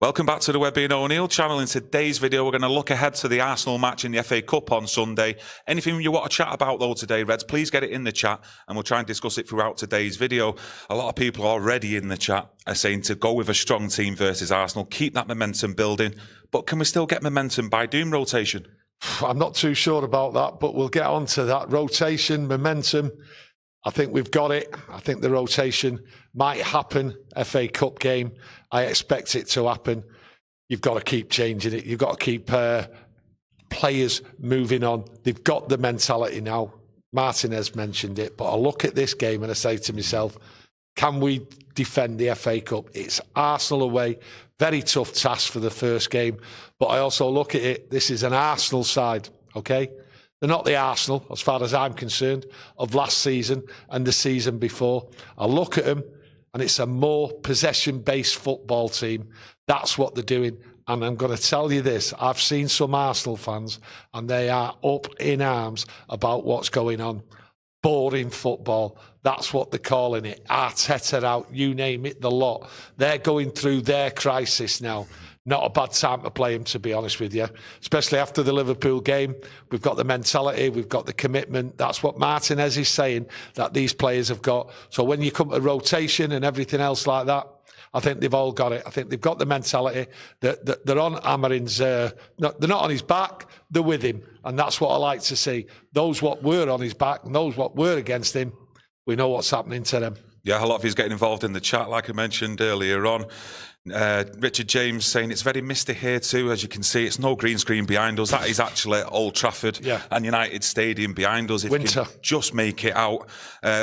Welcome back to the Webby and O'Neill channel. In today's video, we're going to look ahead to the Arsenal match in the FA Cup on Sunday. Anything you want to chat about though today, Reds, please get it in the chat and we'll try and discuss it throughout today's video. A lot of people already in the chat are saying to go with a strong team versus Arsenal, keep that momentum building. But can we still get momentum by doing rotation? I'm not too sure about that, but we'll get on to that. Rotation, momentum. I think we've got it. I think the rotation might happen. FA Cup game, I expect it to happen. You've got to keep changing it. You've got to keep players moving on. They've got the mentality now. Martinez mentioned it, but I look at this game and I say to myself, can we defend the FA Cup? It's Arsenal away. Very tough task for the first game. But I also look at it, this is an Arsenal side, okay? They're not the Arsenal, as far as I'm concerned, of last season and the season before. I look at them, and it's a more possession-based football team. That's what they're doing. And I'm going to tell you this, I've seen some Arsenal fans, and they are up in arms about what's going on. Boring football. That's what they're calling it. Arteta out, you name it, the lot. They're going through their crisis now. Not a bad time to play him, to be honest with you, especially after the Liverpool game. We've got the mentality, we've got the commitment. That's what Martinez is saying, that these players have got. So when you come to rotation and everything else like that, I think they've all got it. I think they've got the mentality. They're on Amorim's, they're not on his back, they're with him. And that's what I like to see. Those what were on his back and those what were against him, we know what's happening to them. Yeah, a lot of you's getting involved in the chat, like I mentioned earlier on. Richard James saying it's very misty here too. As you can see, it's no green screen behind us. That is actually Old Trafford and United Stadium behind us. If Winter. we can just make it out.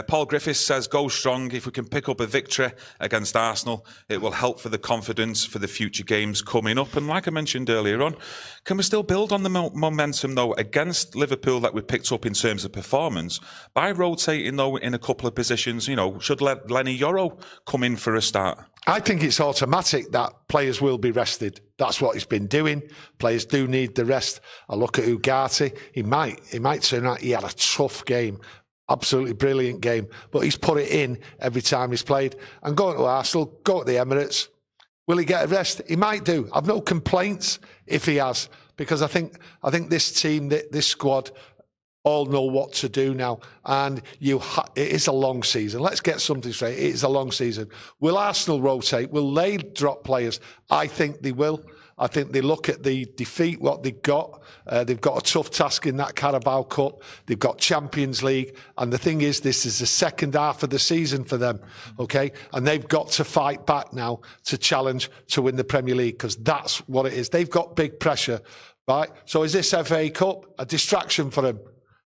Paul Griffiths says, go strong. If we can pick up a victory against Arsenal, it will help for the confidence for the future games coming up. And like I mentioned earlier on, can we still build on the momentum though against Liverpool that we picked up in terms of performance by rotating though in a couple of positions? You know, should Lenny Yoro come in for a start? I think it's automatic that players will be rested. That's what he's been doing. Players do need the rest. I look at Ugarte. He might turn out he had a tough game, absolutely brilliant game, but he's put it in every time he's played. And going to Arsenal, go to the Emirates. Will he get a rest? He might do. I've no complaints if he has, because I think this team, this squad, all know what to do now, and it is a long season. Let's get something straight. It is a long season. Will Arsenal rotate? Will they drop players? I think they will. I think they look at the defeat, what they've got. They've got a tough task in that Carabao Cup. They've got Champions League. And the thing is, this is the second half of the season for them, okay? And they've got to fight back now to challenge to win the Premier League, because that's what it is. They've got big pressure, right? So is this FA Cup a distraction for them?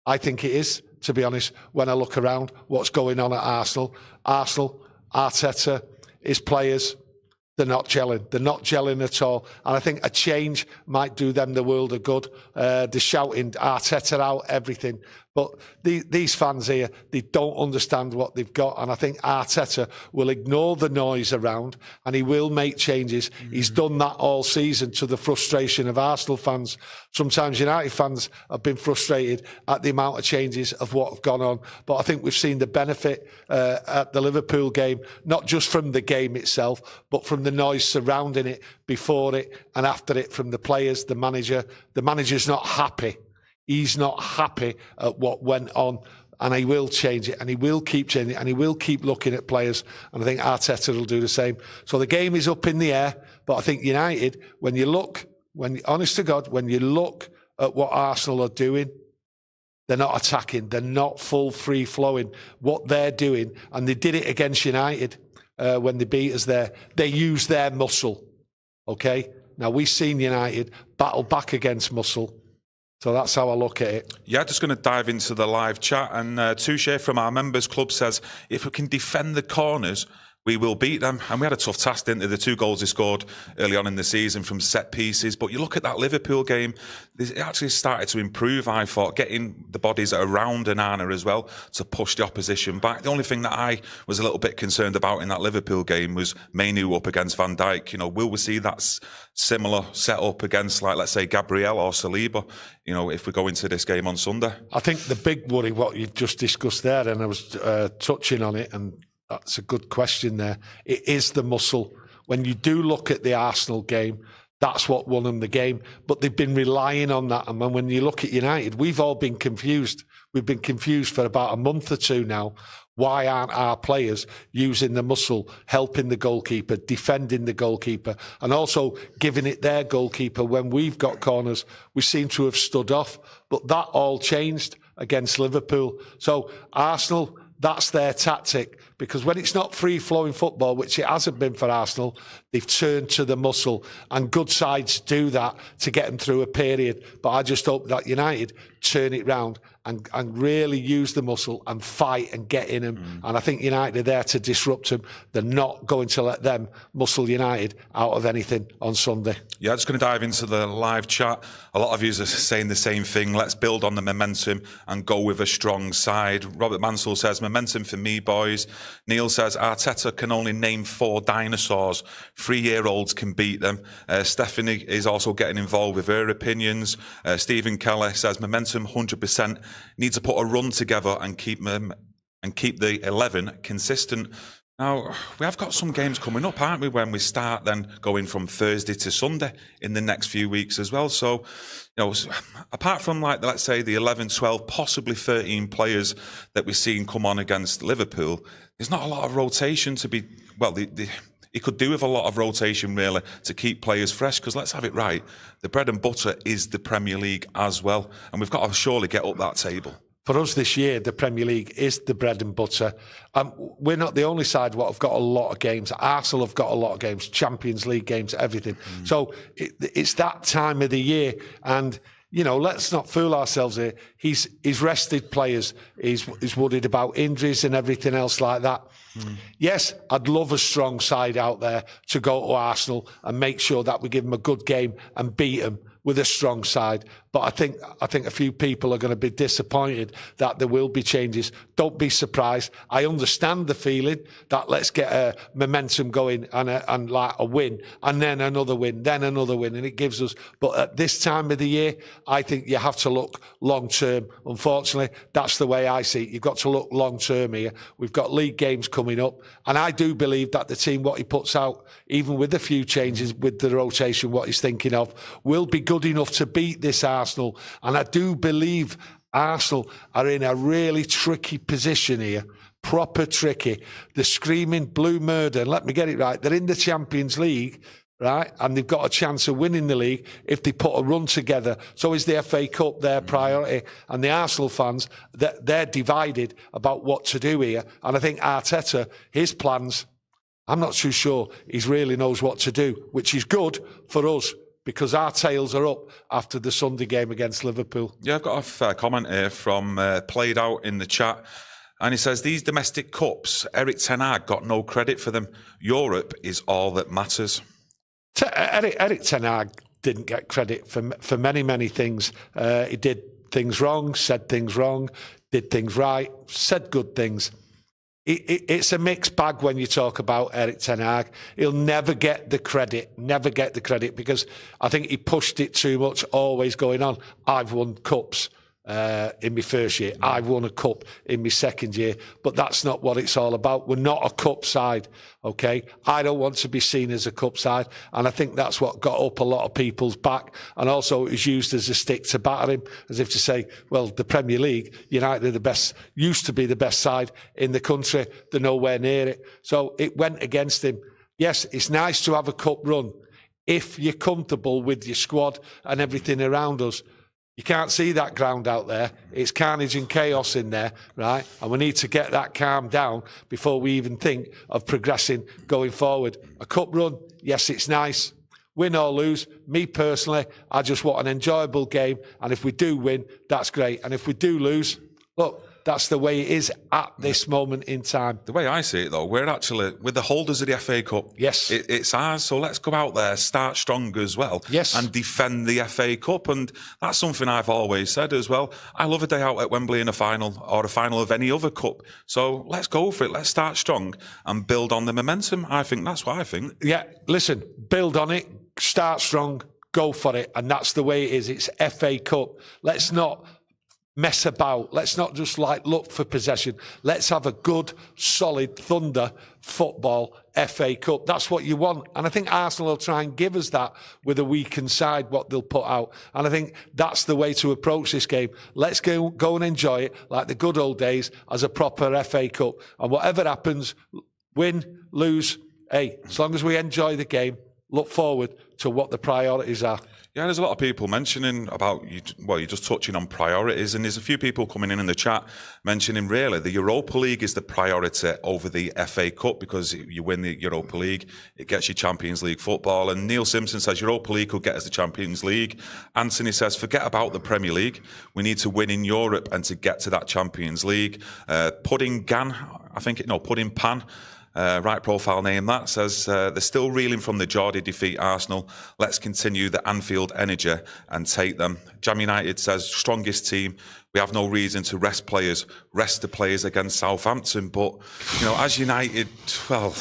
I think it is, to be honest, when I look around what's going on at Arsenal. Arsenal, Arteta, his players, they're not gelling. They're not gelling at all. And I think a change might do them the world of good. They're shouting Arteta out, everything. But these fans here, they don't understand what they've got. And I think Arteta will ignore the noise around and he will make changes. He's done that all season, to the frustration of Arsenal fans. Sometimes United fans have been frustrated at the amount of changes of what have gone on. But I think we've seen the benefit at the Liverpool game, not just from the game itself, but from the noise surrounding it, before it and after it, from the players, the manager. The manager's not happy. He's not happy at what went on, and he will change it, and he will keep changing it, and he will keep looking at players, and I think Arteta will do the same. So the game is up in the air, but I think United, honest to God, when you look at what Arsenal are doing, they're not attacking, they're not full free-flowing. What they're doing, and they did it against United when they beat us there, they used their muscle, okay? Now, we've seen United battle back against muscle. So that's how I look at it. Yeah, just going to dive into the live chat. And Touche from our members club says, if we can defend the corners, we will beat them. And we had a tough task, didn't they? The 2 goals they scored early on in the season from set pieces. But you look at that Liverpool game, it actually started to improve, I thought, getting the bodies around Onana as well to push the opposition back. The only thing that I was a little bit concerned about in that Liverpool game was Mainu up against Van Dijk. You know, will we see that similar setup against, like, let's say, Gabriel or Saliba, you know, if we go into this game on Sunday? I think the big worry, what you've just discussed there, and I was touching on it, and that's a good question there. It is the muscle. when you do look at the Arsenal game, that's what won them the game. But they've been relying on that. And when you look at United, we've all been confused. We've been confused for about a month or two now. Why aren't our players using the muscle, helping the goalkeeper, defending the goalkeeper, and also giving it their goalkeeper when we've got corners? We seem to have stood off. But that all changed against Liverpool. So Arsenal, that's their tactic, because when it's not free-flowing football, which it hasn't been for Arsenal, they've turned to the muscle, and good sides do that to get them through a period. But I just hope that United turn it round and really use the muscle and fight and get in them. And I think United are there to disrupt them. They're not going to let them muscle United out of anything on Sunday. Yeah, just going to dive into the live chat. A lot of you are saying the same thing. Let's build on the momentum and go with a strong side. Robert Mansell says, momentum for me, boys. Neil says, Arteta can only name 4 dinosaurs. 3-year-olds can beat them. Stephanie is also getting involved with her opinions. Stephen Keller says, momentum 100%. Need to put a run together and keep the 11 consistent. Now, we have got some games coming up, aren't we, when we start then going from Thursday to Sunday in the next few weeks as well. So, apart from, like, let's say the 11, 12, possibly 13 players that we've seen come on against Liverpool, there's not a lot of rotation to be, well, he could do with a lot of rotation, really, to keep players fresh, because let's have it right, the bread and butter is the Premier League as well, and we've got to surely get up that table. For us this year, the Premier League is the bread and butter. We're not the only side what have got a lot of games. Arsenal have got a lot of games, Champions League games, everything. So it's that time of the year, and let's not fool ourselves here. He's rested players. He's worried about injuries and everything else like that. Yes, I'd love a strong side out there to go to Arsenal and make sure that we give them a good game and beat them with a strong side. But I think a few people are going to be disappointed that there will be changes. Don't be surprised. I understand the feeling that let's get a momentum going and like a win, and then another win, and it gives us. But at this time of the year, I think you have to look long term. Unfortunately, that's the way I see it. You've got to look long term here. We've got league games coming up, and I do believe that the team, what he puts out, even with a few changes with the rotation, what he's thinking of, will be good enough to beat this Arsenal. And I do believe Arsenal are in a really tricky position here, proper tricky. The screaming blue murder, and let me get it right, they're in the Champions League, right? And they've got a chance of winning the league if they put a run together. So is the FA Cup their priority? And the Arsenal fans, they're divided about what to do here. And I think Arteta, his plans, I'm not too sure he really knows what to do, which is good for us, because our tails are up after the Sunday game against Liverpool. Yeah, I've got a fair comment here from Played Out in the chat. And he says, these domestic cups, Erik ten Hag got no credit for them. Europe is all that matters. Erik ten Hag didn't get credit for many, many things. He did things wrong, said things wrong, did things right, said good things. It's a mixed bag when you talk about Erik ten Hag. He'll never get the credit, because I think he pushed it too much, always going on. I've won cups in my first year. I've won a cup in my second year. But that's not what it's all about. We're not a cup side, okay? I don't want to be seen as a cup side. And I think that's what got up a lot of people's back. And also it was used as a stick to batter him, as if to say, well, the Premier League, United are the best, used to be the best side in the country. They're nowhere near it. So it went against him. Yes, it's nice to have a cup run if you're comfortable with your squad and everything around us. You can't see that ground out there. It's carnage and chaos in there, right? And we need to get that calmed down before we even think of progressing going forward. A cup run, yes, it's nice. Win or lose, me personally, I just want an enjoyable game. And if we do win, that's great. And if we do lose, look, that's the way it is at this moment in time. The way I see it, though, we're actually, with the holders of the FA Cup, yes, it's ours, so let's go out there, start strong as well, yes, and defend the FA Cup. And that's something I've always said as well. I love a day out at Wembley in a final, or a final of any other cup. So let's go for it. Let's start strong and build on the momentum. I think that's what I think. Yeah, listen, build on it, start strong, go for it. And that's the way it is. It's FA Cup. Let's not mess about. Let's not just look for possession. Let's have a good, solid Thunder football FA Cup. That's what you want. And I think Arsenal will try and give us that with a weakened side, what they'll put out. And I think that's the way to approach this game. Let's go and enjoy it like the good old days as a proper FA Cup. And whatever happens, win, lose, hey, as long as we enjoy the game, look forward to what the priorities are. Yeah, there's a lot of people mentioning about, you're just touching on priorities, and there's a few people coming in the chat mentioning really the Europa League is the priority over the FA Cup, because you win the Europa League, it gets you Champions League football. And Neil Simpson says Europa League could get us the Champions League. Anthony says forget about the Premier League, we need to win in Europe and to get to that Champions League. Pudding Pan, right profile name that, says they're still reeling from the Geordie defeat Arsenal. Let's continue the Anfield energy and take them. Jam United says strongest team. We have no reason to rest the players against Southampton. But, as United, well,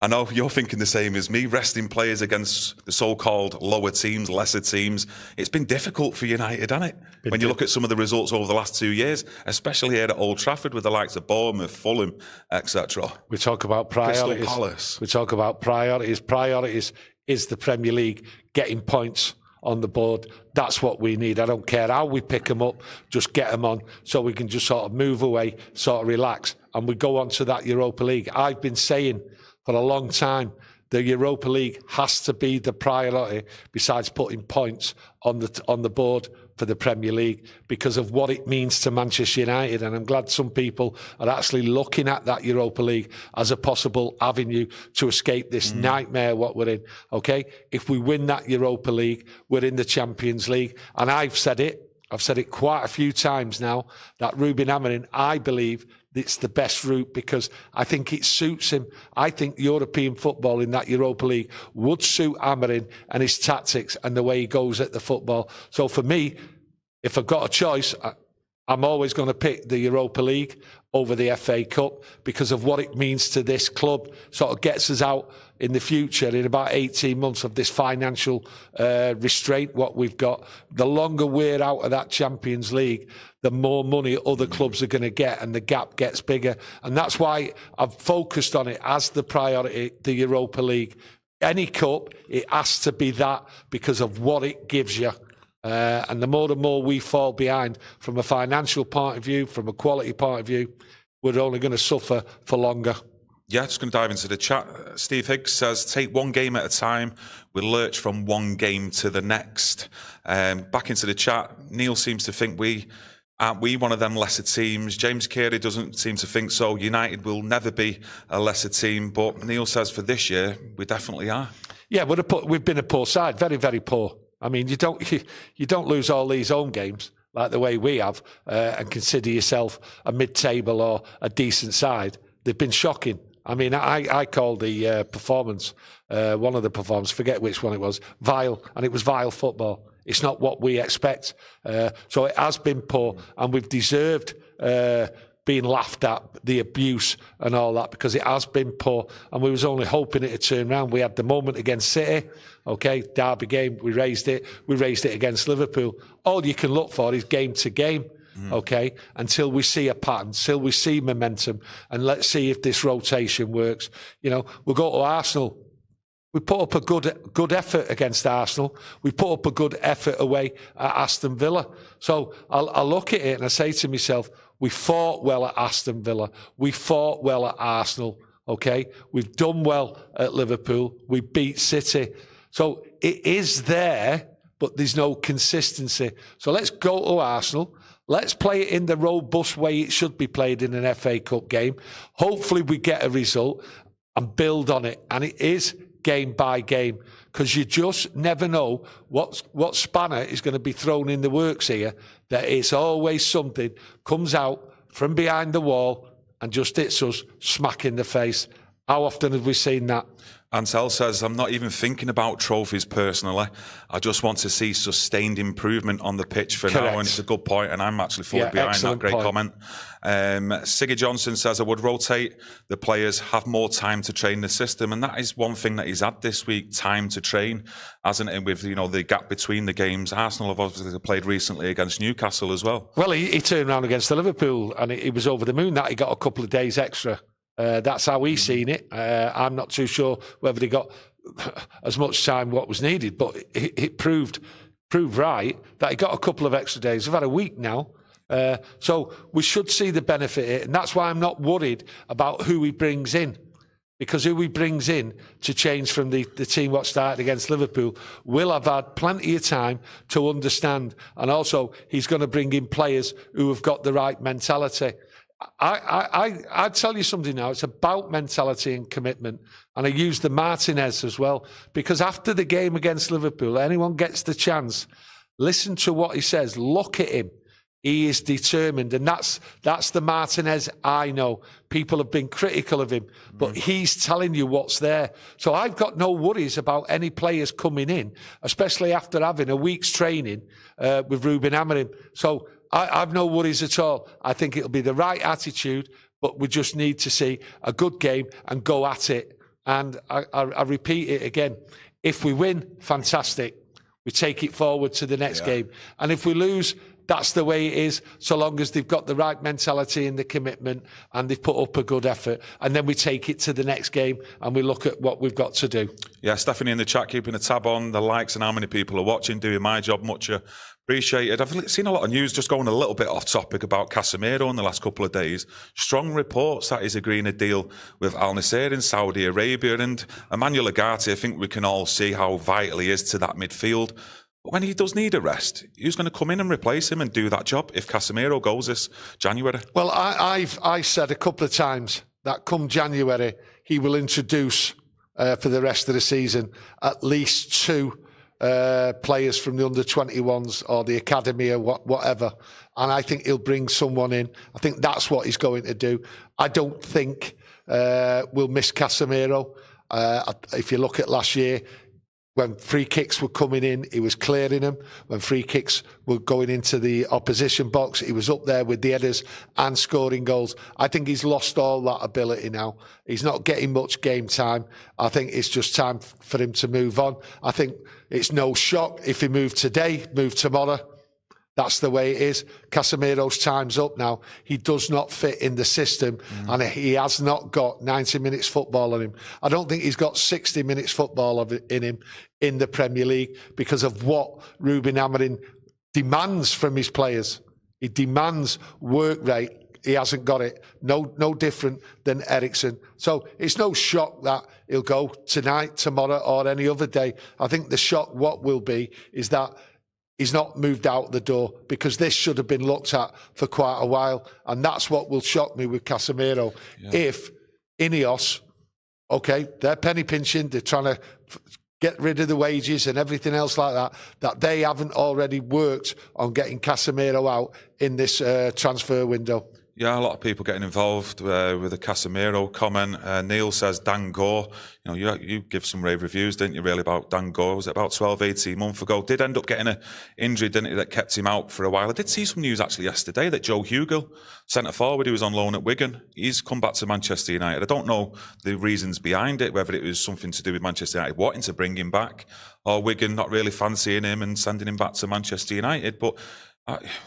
I know you're thinking the same as me, resting players against the so-called lower teams, lesser teams. It's been difficult for United, hasn't it? When you look at some of the results over the last 2 years, especially here at Old Trafford with the likes of Bournemouth, Fulham, etc. We talk about priorities. Crystal Palace. We talk about priorities. Priorities is the Premier League, getting points on the board. That's what we need. I don't care how we pick them up, just get them on so we can just sort of move away, sort of relax, and we go on to that Europa League. I've been saying for a long time, the Europa League has to be the priority besides putting points on the board for the Premier League because of what it means to Manchester United. And I'm glad some people are actually looking at that Europa League as a possible avenue to escape this nightmare what we're in. Okay, if we win that Europa League, we're in the Champions League. And I've said it quite a few times now, that Ruben Amorim, I believe, it's the best route because I think it suits him. I think European football in that Europa League would suit Amorim and his tactics and the way he goes at the football. So for me, if I've got a choice, I'm always going to pick the Europa League over the FA Cup because of what it means to this club. Sort of gets us out in the future in about 18 months of this financial restraint, what we've got. The longer we're out of that Champions League, the more money other clubs are going to get and the gap gets bigger. And that's why I've focused on it as the priority, the Europa League. Any cup, it has to be that because of what it gives you. And the more we fall behind from a financial point of view, from a quality point of view, we're only going to suffer for longer. Yeah, just going to dive into the chat. Steve Higgs says, take one game at a time. We'll lurch from one game to the next. Back into the chat. Neil seems to think aren't we one of them lesser teams? James Carey doesn't seem to think so. United will never be a lesser team. But Neil says for this year, we definitely are. Yeah, we've been a poor side. Very, very poor. I mean, you don't lose all these home games like the way we have and consider yourself a mid-table or a decent side. They've been shocking. I mean, I called the performance, one of the performances, forget which one it was, vile, and it was vile football. It's not what we expect. So it has been poor, and we've deserved being laughed at, the abuse and all that, because it has been poor, and we was only hoping it would turn around. We had the moment against City, okay, derby game, we raised it against Liverpool. All you can look for is game to game, okay, until we see a pattern, until we see momentum, and let's see if this rotation works. We'll go to Arsenal. We put up a good effort against Arsenal. We put up a good effort away at Aston Villa. So I look at it and I say to myself, we fought well at Aston Villa. We fought well at Arsenal, okay? We've done well at Liverpool. We beat City. So it is there, but there's no consistency. So let's go to Arsenal. Let's play it in the robust way it should be played in an FA Cup game. Hopefully we get a result and build on it. And it is game by game, because you just never know what spanner is going to be thrown in the works here, that it's always something comes out from behind the wall and just hits us smack in the face. How often have we seen that? Ansel says, I'm not even thinking about trophies personally. I just want to see sustained improvement on the pitch for now. And it's a good point, and I'm actually fully behind that great comment. Siggy Johnson says, I would rotate the players, have more time to train the system. And that is one thing that he's had this week, time to train, hasn't it? With, the gap between the games. Arsenal have obviously played recently against Newcastle as well. Well, he turned around against the Liverpool, and he was over the moon that he got a couple of days extra That's how he's seen it. I'm not too sure whether they got as much time what was needed, but it proved right that he got a couple of extra days. We've had a week now. So we should see the benefit of it. And that's why I'm not worried about who he brings in. Because who he brings in to change from the team what started against Liverpool will have had plenty of time to understand. And also, he's going to bring in players who have got the right mentality. I tell you something now, it's about mentality and commitment. And I use the Martinez as well. Because after the game against Liverpool, anyone gets the chance, listen to what he says, look at him. He is determined, and that's the Martinez I know. People have been critical of him, but he's telling you what's there. So I've got no worries about any players coming in, especially after having a week's training with Ruben Amorim. So I've no worries at all. I think it'll be the right attitude, but we just need to see a good game and go at it. And I repeat it again. If we win, fantastic. We take it forward to the next game. And if we lose, that's the way it is, so long as they've got the right mentality and the commitment and they've put up a good effort. And then we take it to the next game and we look at what we've got to do. Yeah, Stephanie in the chat keeping a tab on the likes and how many people are watching, doing my job, much appreciated. I've seen a lot of news just going a little bit off topic about Casemiro in the last couple of days. Strong reports that he's agreeing a deal with Al Nassr in Saudi Arabia. And Emmanuel Ugarte, I think we can all see how vital he is to that midfield. But when he does need a rest, who's going to come in and replace him and do that job if Casemiro goes this January? Well, I've said a couple of times that come January, he will introduce for the rest of the season at least two players from the under-21s or the academy or whatever. And I think he'll bring someone in. I think that's what he's going to do. I don't think we'll miss Casemiro. If you look at last year, when free kicks were coming in, he was clearing them. When free kicks were going into the opposition box, he was up there with the headers and scoring goals. I think he's lost all that ability now. He's not getting much game time. I think it's just time for him to move on. I think it's no shock if he moved today, moved tomorrow. That's the way it is. Casemiro's time's up now. He does not fit in the system and he has not got 90 minutes football on him. I don't think he's got 60 minutes football in him in the Premier League because of what Ruben Amorim demands from his players. He demands work rate. He hasn't got it. No different than Eriksen. So it's no shock that he'll go tonight, tomorrow or any other day. I think the shock what will be is that he's not moved out the door because this should have been looked at for quite a while. And that's what will shock me with Casemiro. Yeah. If Ineos, okay, they're penny pinching, they're trying to get rid of the wages and everything else like that, that they haven't already worked on getting Casemiro out in this transfer window. Yeah, a lot of people getting involved with the Casemiro comment. Neil says, Dan Gore. You know, you give some rave reviews, didn't you, really, about Dan Gore? Was it about 12, 18 months ago? Did end up getting an injury, didn't he, that kept him out for a while. I did see some news, actually, yesterday that Joe Hugill, centre-forward, who was on loan at Wigan, he's come back to Manchester United. I don't know the reasons behind it, whether it was something to do with Manchester United wanting to bring him back, or Wigan not really fancying him and sending him back to Manchester United. But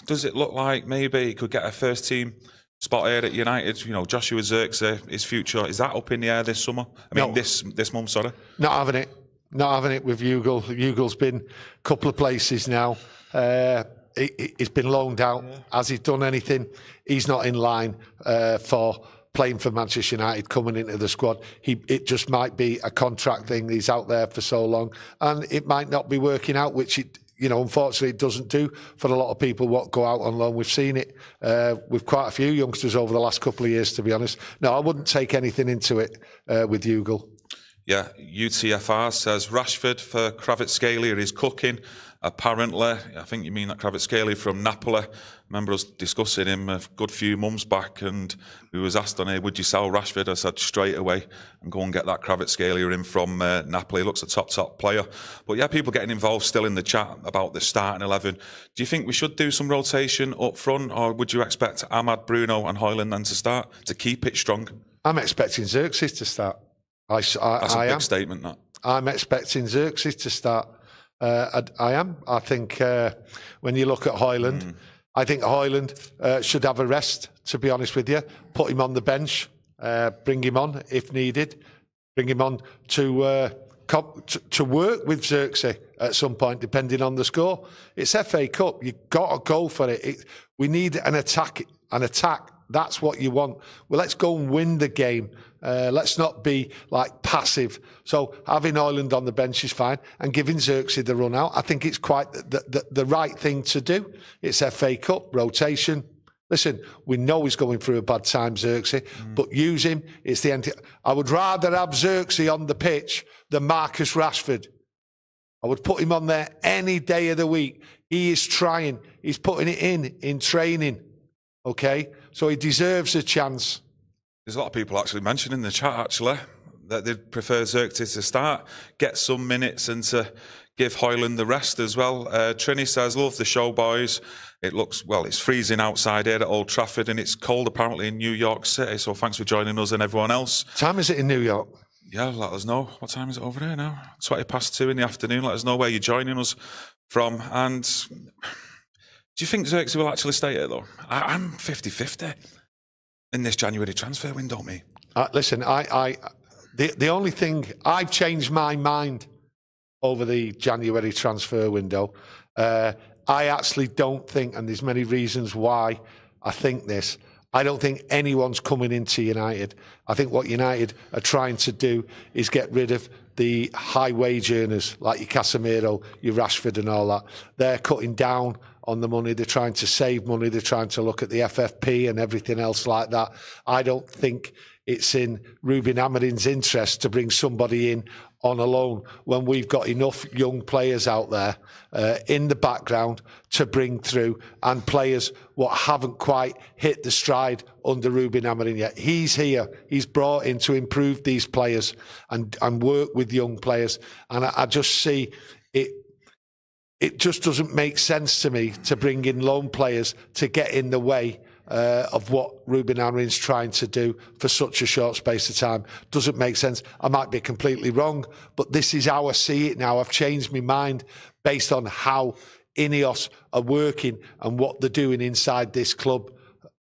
does it look like maybe he could get a first-team spot here at United? You know, Joshua Zirkzee, his future, is that up in the air this summer? I mean, this month, sorry. Not having it with Hugill. Hugill's been a couple of places now. He's been loaned out. Yeah. Has he done anything? He's not in line for playing for Manchester United, coming into the squad. It just might be a contract thing. He's out there for so long, and it might not be working out, which it, you know, unfortunately, it doesn't do for a lot of people what go out on loan. We've seen it with quite a few youngsters over the last couple of years, to be honest. No, I wouldn't take anything into it with Hugill. Yeah, UTFR says Rashford for Kvaratskhelia is cooking. Apparently, I think you mean that Kvaratskhelia from Napoli. I remember us discussing him a good few months back, and we was asked on here, would you sell Rashford? I said straight away and go and get that Kvaratskhelia in from Napoli. Looks a top player. But yeah, people getting involved still in the chat about the starting 11. Do you think we should do some rotation up front, or would you expect Ahmad, Bruno and Højlund then to start, to keep it strong? I'm expecting Zirkzee to start. That's a big statement, that. I'm expecting Zirkzee to start. I am. I think when you look at Højlund, I think Højlund should have a rest, to be honest with you. Put him on the bench bring him on if needed, bring him on to work with Xerxes at some point, depending on the score. It's FA Cup. You've got to go for it. We need an attack. That's what you want. Well, let's go and win the game. Let's not be like passive. So having Højlund on the bench is fine, and giving Xerxes the run out, I think it's quite the right thing to do. It's FA Cup, rotation. Listen, we know he's going through a bad time, Xerxes, but use him. It's the end. I would rather have Xerxes on the pitch than Marcus Rashford. I would put him on there any day of the week. He is trying. He's putting it in training. Okay? So he deserves a chance. There's a lot of people actually mentioning in the chat, actually, that they'd prefer Xerxes to start, get some minutes, and to give Højlund the rest as well. Trini says, love the show, boys. It looks, well, it's freezing outside here at Old Trafford, and it's cold apparently in New York City. So thanks for joining us and everyone else. What time is it in New York? Yeah, let us know. What time is it over there now? 2:20 in the afternoon. Let us know where you're joining us from. And do you think Xerxes will actually stay here, though? I'm 50-50 in this January transfer window, me. Listen, the only thing, I've changed my mind over the January transfer window. I actually don't think, and there's many reasons why I think this, I don't think anyone's coming into United. I think what United are trying to do is get rid of the high wage earners like your Casemiro, your Rashford and all that. They're cutting down on the money. They're trying to save money. They're trying to look at the FFP and everything else like that. I don't think it's in Ruben Amorim's interest to bring somebody in on a loan when we've got enough young players out there in the background to bring through, and players what haven't quite hit the stride under Ruben Amorim yet. He's here. He's brought in to improve these players and work with young players. And I just see it. It just doesn't make sense to me to bring in loan players to get in the way of what Ruben Amorim's trying to do for such a short space of time. Doesn't make sense. I might be completely wrong, but this is how I see it now. I've changed my mind based on how Ineos are working and what they're doing inside this club.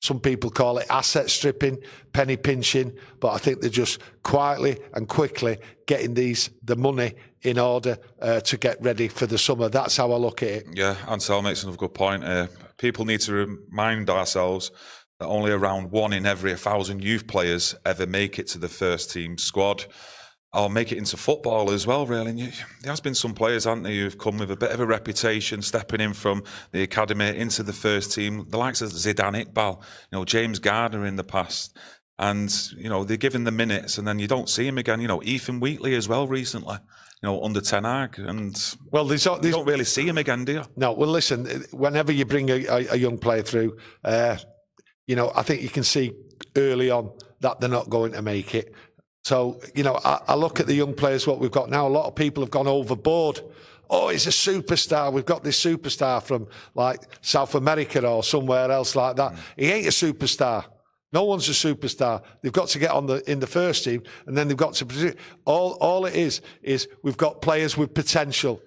Some people call it asset stripping, penny pinching, but I think they're just quietly and quickly getting the money in order to get ready for the summer. That's how I look at it. Yeah, Ansel makes another good point. People need to remind ourselves that only around 1 in every 1,000 youth players ever make it to the first team squad or make it into football as well, really. And there has been some players, haven't there, who've come with a bit of a reputation, stepping in from the academy into the first team. The likes of Zidane Iqbal, James Gardner in the past. And, they're given the minutes and then you don't see him again. Ethan Wheatley as well recently, under Ten Hag. And well, you don't really see him again, do you? No, well, listen, whenever you bring a young player through, I think you can see early on that they're not going to make it. So, I look at the young players, what we've got now. A lot of people have gone overboard. Oh, he's a superstar. We've got this superstar from like South America or somewhere else like that. He ain't a superstar. No one's a superstar. They've got to get in the first team, and then they've got to produce. All it is we've got players with potential,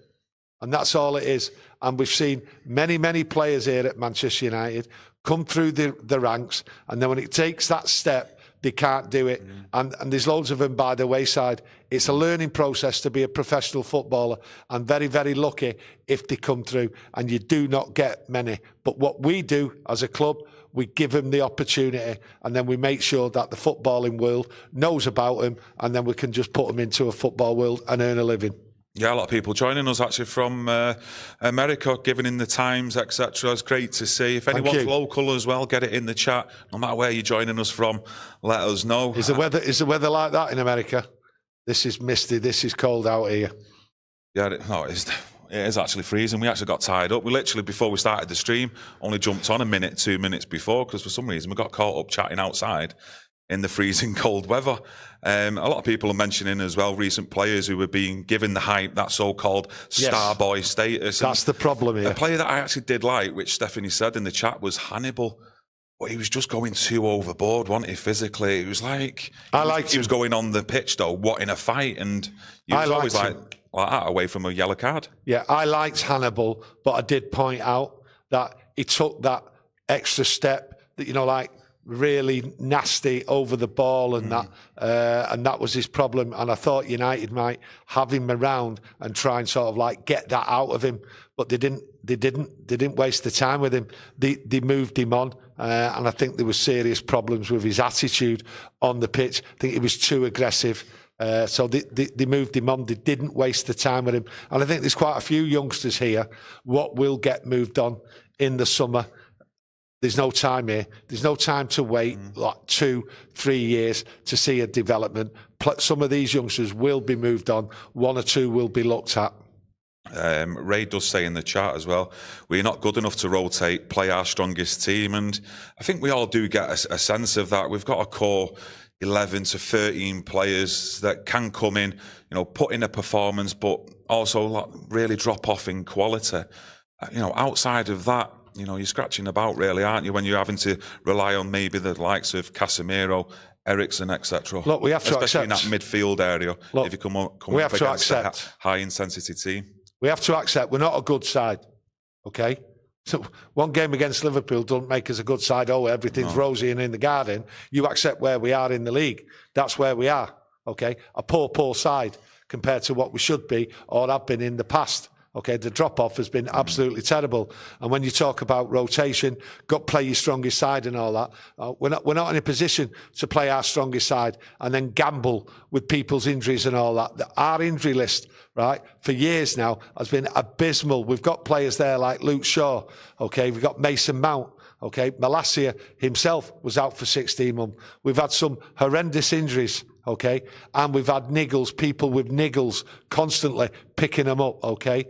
and that's all it is. And we've seen many, many players here at Manchester United come through the ranks, and then when it takes that step, they can't do it. And there's loads of them by the wayside. It's a learning process to be a professional footballer, and very, very lucky if they come through, and you do not get many. But what we do as a club, we give them the opportunity, and then we make sure that the footballing world knows about them, and then we can just put them into a football world and earn a living. Yeah, a lot of people joining us actually from America, giving in the times, etc. It's great to see. If anyone's local as well, get it in the chat. No matter where you're joining us from, let us know. Is the weather like that in America? This is misty. This is cold out here. Yeah, it is actually freezing. We actually got tied up. We literally, before we started the stream, only jumped on 2 minutes before, because for some reason we got caught up chatting outside in the freezing cold weather. A lot of people are mentioning as well recent players who were being given the hype, that so-called star boy status. That's the problem here. A player that I actually did like, which Stephanie said in the chat, was Hannibal. But he was just going too overboard, wasn't he, physically? It was like... He was going on the pitch, though, what, in a fight? And he was always like that, away from a yellow card. Yeah, I liked Hannibal, but I did point out that he took that extra step that, like really nasty over the ball and that was his problem. And I thought United might have him around and try and sort of like get that out of him, but they didn't waste the time with him. They moved him on, and I think there was serious problems with his attitude on the pitch. I think he was too aggressive. So they moved him on. They didn't waste the time with him. And I think there's quite a few youngsters here what will get moved on in the summer. There's no time here. There's no time to wait like 2-3 years to see a development. Some of these youngsters will be moved on. 1 or 2 will be looked at. Ray does say in the chat as well, we're not good enough to rotate, play our strongest team. And I think we all do get a sense of that. We've got a core 11 to 13 players that can come in, put in a performance, but also really drop off in quality. Outside of that, you're scratching about really, aren't you, when you're having to rely on maybe the likes of Casemiro, Eriksen, etc. Look, we have to especially accept in that midfield area. Look, if you come up against a high-intensity team. We have to accept we're not a good side, okay? So one game against Liverpool doesn't make us a good side. Oh, everything's rosy and in the garden. You accept where we are in the league. That's where we are, okay? A poor side compared to what we should be or have been in the past. Okay, the drop-off has been absolutely terrible. And when you talk about rotation, got to play your strongest side and all that, we're not in a position to play our strongest side and then gamble with people's injuries and all that. Our injury list, right, for years now has been abysmal. We've got players there like Luke Shaw, okay, we've got Mason Mount, okay, Malacia himself was out for 16 months. We've had some horrendous injuries, okay, and we've had niggles, people with niggles constantly picking them up, okay.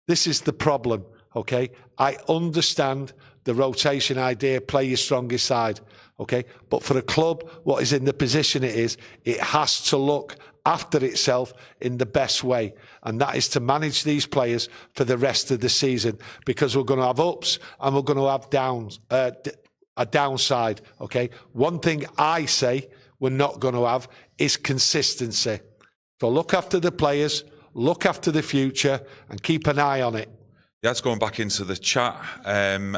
This is the problem, okay. I understand the rotation idea, play your strongest side, okay, but for a club what is in the position it has to look after itself in the best way, and that is to manage these players for the rest of the season, because we're going to have ups and we're going to have downs, a downside, okay. One thing I say we're not going to have is consistency. So look after the players, look after the future, and keep an eye on it. Yeah, it's going back into the chat.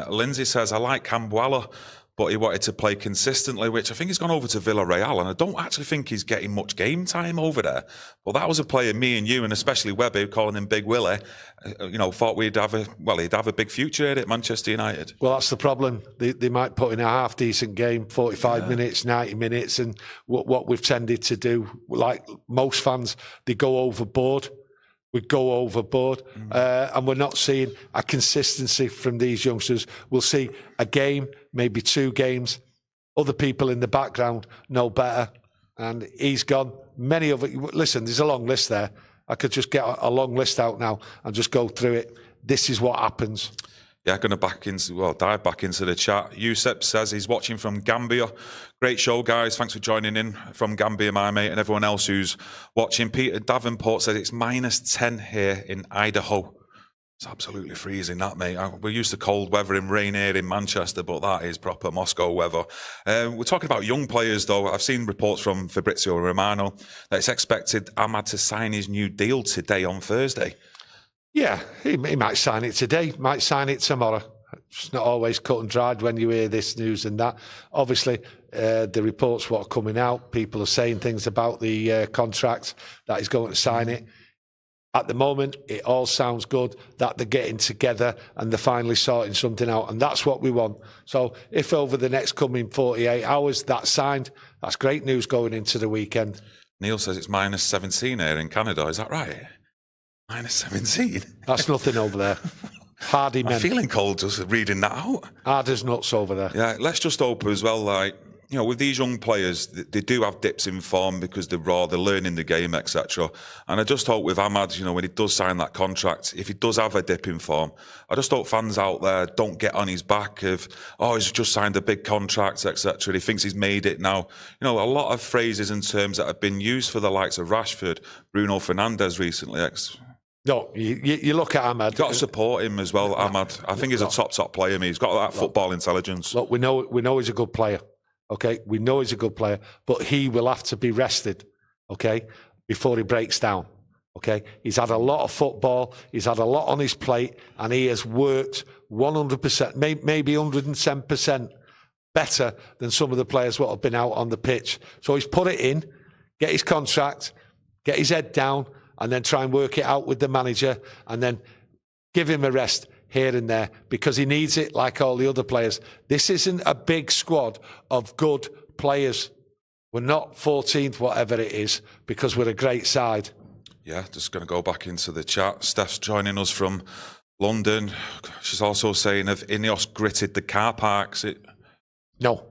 Lindsay says, I like Cambuala, but he wanted to play consistently, which I think he's gone over to Villarreal, and I don't actually think he's getting much game time over there. Well, that was a player me and you, and especially Webby, calling him Big Willie, thought he'd have a big future here at Manchester United. Well, that's the problem. They might put in a half-decent game, 45 minutes, 90 minutes, and what we've tended to do, like most fans, they go overboard. We go overboard, and we're not seeing a consistency from these youngsters. We'll see a game, maybe 2 games. Other people in the background know better, and he's gone. Many of it. Listen, there's a long list there. I could just get a long list out now and just go through it. This is what happens. Yeah, going to dive back into the chat. Yusuf says he's watching from Gambia. Great show, guys. Thanks for joining in from Gambia, my mate, and everyone else who's watching. Peter Davenport says it's -10 here in Idaho. It's absolutely freezing, that, mate. We're used to cold weather and rain here in Manchester, but that is proper Moscow weather. We're talking about young players, though. I've seen reports from Fabrizio Romano that it's expected Ahmad to sign his new deal today on Thursday. Yeah, he might sign it today, might sign it tomorrow. It's not always cut and dried when you hear this news and that. Obviously, the reports what are coming out, people are saying things about the contract, that he's going to sign it. At the moment, it all sounds good, that they're getting together and they're finally sorting something out, and that's what we want. So if over the next coming 48 hours that's signed, that's great news going into the weekend. Neil says it's -17 here in Canada, is that right? -17? That's nothing over there. Hardy men. I'm feeling cold just reading that out. Hard as nuts over there. Yeah, let's just hope as well, with these young players, they do have dips in form because they're raw, they're learning the game, etc. And I just hope with Ahmad, when he does sign that contract, if he does have a dip in form, I just hope fans out there don't get on his back of, he's just signed a big contract, etc. He thinks he's made it now. A lot of phrases and terms that have been used for the likes of Rashford, Bruno Fernandes recently. No, you look at Ahmad. Got to support him as well, Ahmad. I think he's a top player. He's got that football intelligence. Look, we know he's a good player. Okay, we know he's a good player, but he will have to be rested, okay, before he breaks down, okay? He's had a lot of football, he's had a lot on his plate, and he has worked 100%, maybe 110% better than some of the players what have been out on the pitch. So he's put it in, get his contract, get his head down, and then try and work it out with the manager, and then give him a rest here and there, because he needs it like all the other players. This isn't a big squad of good players. We're not 14th, whatever it is, because we're a great side. Yeah, just going to go back into the chat. Steph's joining us from London. She's also saying, have Ineos gritted the car parks? No.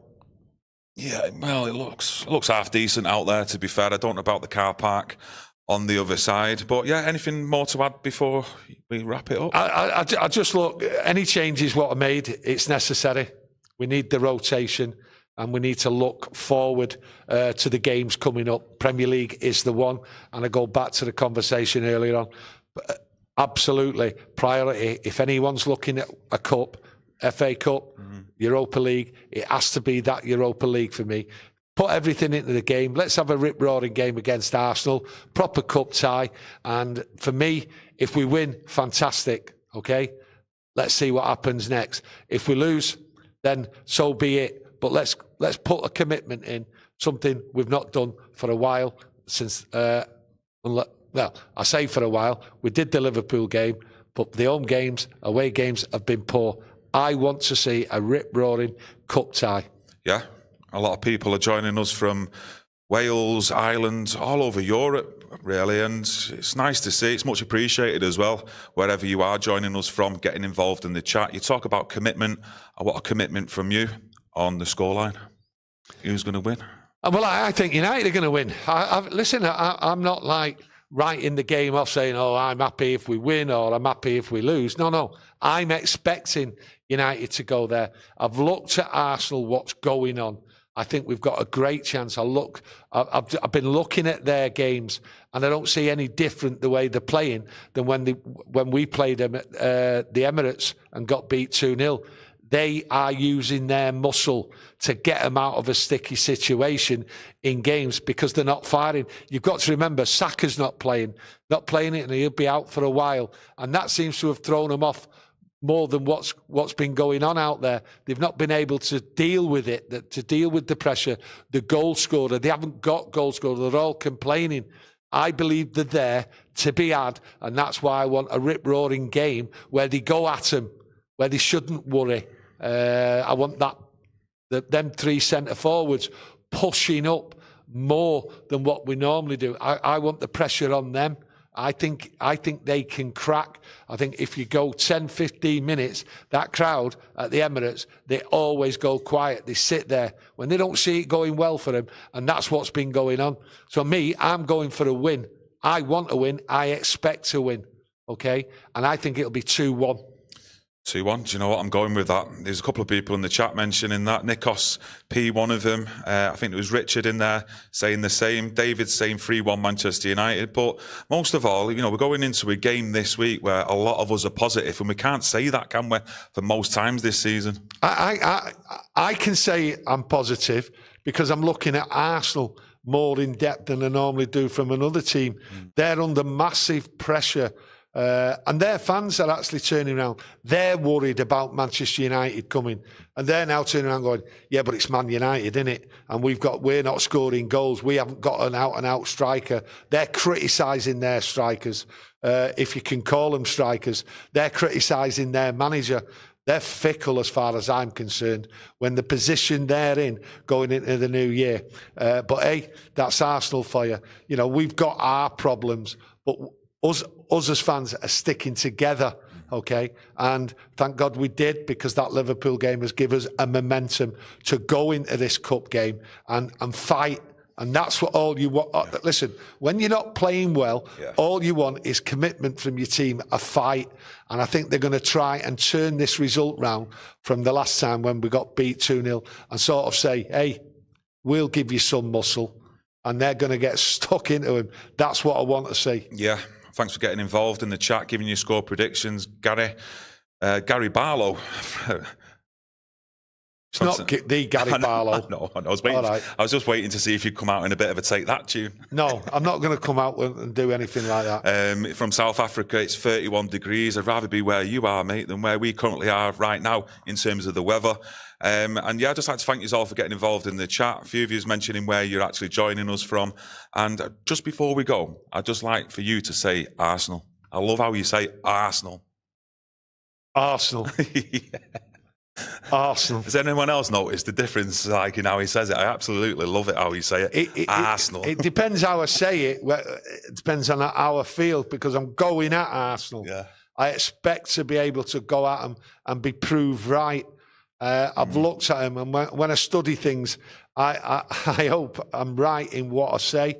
Yeah, well, it looks half decent out there, to be fair. I don't know about the car park on the other side. But yeah, anything more to add before we wrap it up? I just look, any changes what are made, it's necessary. We need the rotation, and we need to look forward to the games coming up. Premier League is the one, and I go back to the conversation earlier on. Absolutely, priority. If anyone's looking at a cup, FA Cup, Europa League, it has to be that Europa League for me. Put everything into the game. Let's have a rip-roaring game against Arsenal, proper cup tie. And for me, if we win, fantastic, okay? Let's see what happens next. If we lose, then so be it. But let's put a commitment in, something we've not done for a while since, well, I say for a while. We did the Liverpool game, but the home games, away games have been poor. I want to see a rip-roaring cup tie. Yeah. A lot of people are joining us from Wales, Ireland, all over Europe, really, and it's nice to see. It's much appreciated as well, wherever you are joining us from, getting involved in the chat. You talk about commitment. I want a commitment from you on the scoreline. Who's going to win? Well, I think United are going to win. Listen, I'm not like writing the game off saying, oh, I'm happy if we win or I'm happy if we lose. No. I'm expecting United to go there. I've looked at Arsenal, what's going on. I think we've got a great chance. I've been looking at their games, and I don't see any different the way they're playing than when we played them at the Emirates and got beat 2-0. They are using their muscle to get them out of a sticky situation in games because they're not firing. You've got to remember, Saka's not playing it, and he'll be out for a while. And that seems to have thrown them off more than what's been going on out there. They've not been able to deal with it, to deal with the pressure, the goal scorer. They haven't got goal scorer. They're all complaining. I believe they're there to be had, and that's why I want a rip-roaring game where they go at them, where they shouldn't worry. I want them three centre-forwards pushing up more than what we normally do. I want the pressure on them. I think they can crack. I think if you go 10, 15 minutes, that crowd at the Emirates, they always go quiet. They sit there when they don't see it going well for them, and that's what's been going on. So me, I'm going for a win. I want to win. I expect to win, okay? And I think it'll be 2-1. 2-1. Do you know what? I'm going with that. There's a couple of people in the chat mentioning that. Nikos P, one of them. I think it was Richard in there saying the same. David's saying 3-1 Manchester United. But most of all, we're going into a game this week where a lot of us are positive, and we can't say that, can we, for most times this season? I can say I'm positive because I'm looking at Arsenal more in depth than I normally do from another team. They're under massive pressure. And their fans are actually turning around. They're worried about Manchester United coming, and they're now turning around going, yeah, but it's Man United, isn't it? And we're not scoring goals. We haven't got an out-and-out striker. They're criticising their strikers, if you can call them strikers. They're criticising their manager. They're fickle as far as I'm concerned when the position they're in going into the new year. But hey, that's Arsenal for you. We've got our problems, but us as fans are sticking together, okay? And thank God we did, because that Liverpool game has given us a momentum to go into this cup game and fight. And that's what all you want. Listen, when you're not playing well, all you want is commitment from your team, a fight. And I think they're going to try and turn this result round from the last time when we got beat 2-0 and sort of say, hey, we'll give you some muscle. And they're going to get stuck into him. That's what I want to see. Yeah. Thanks for getting involved in the chat, giving your score predictions. Gary Barlow It's not the Gary Barlow. No, I was waiting. Right. I was just waiting to see if you'd come out in a bit of a Take That tune. No, I'm not going to come out and do anything like that. From South Africa, it's 31 degrees. I'd rather be where you are, mate, than where we currently are right now in terms of the weather. And yeah, I'd just like to thank you all for getting involved in the chat. A few of you mentioning where you're actually joining us from. And just before we go, I'd just like for you to say Arsenal. I love how you say Arsenal. Arsenal. Yeah. Arsenal. Has anyone else noticed the difference, like in how he says it? I absolutely love it how you say it. Arsenal. It depends how I say it. It depends on how I feel, because I'm going at Arsenal. Yeah. I expect to be able to go at them and be proved right. I've looked at them, and when I study things, I hope I'm right in what I say,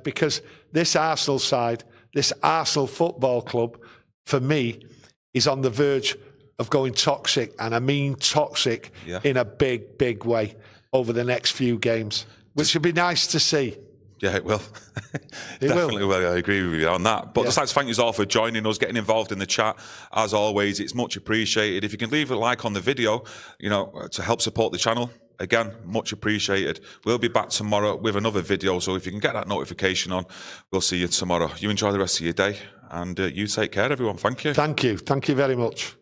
because this Arsenal side, this Arsenal Football Club, for me, is on the verge of going toxic, and I mean toxic in a big, big way over the next few games, which would be nice to see. Yeah, it will. Definitely will. I agree with you on that. But just like to thank you all for joining us, getting involved in the chat. As always, it's much appreciated. If you can leave a like on the video, you know, to help support the channel, again, much appreciated. We'll be back tomorrow with another video. So if you can get that notification on, we'll see you tomorrow. You enjoy the rest of your day, and you take care, everyone. Thank you. Thank you. Thank you very much.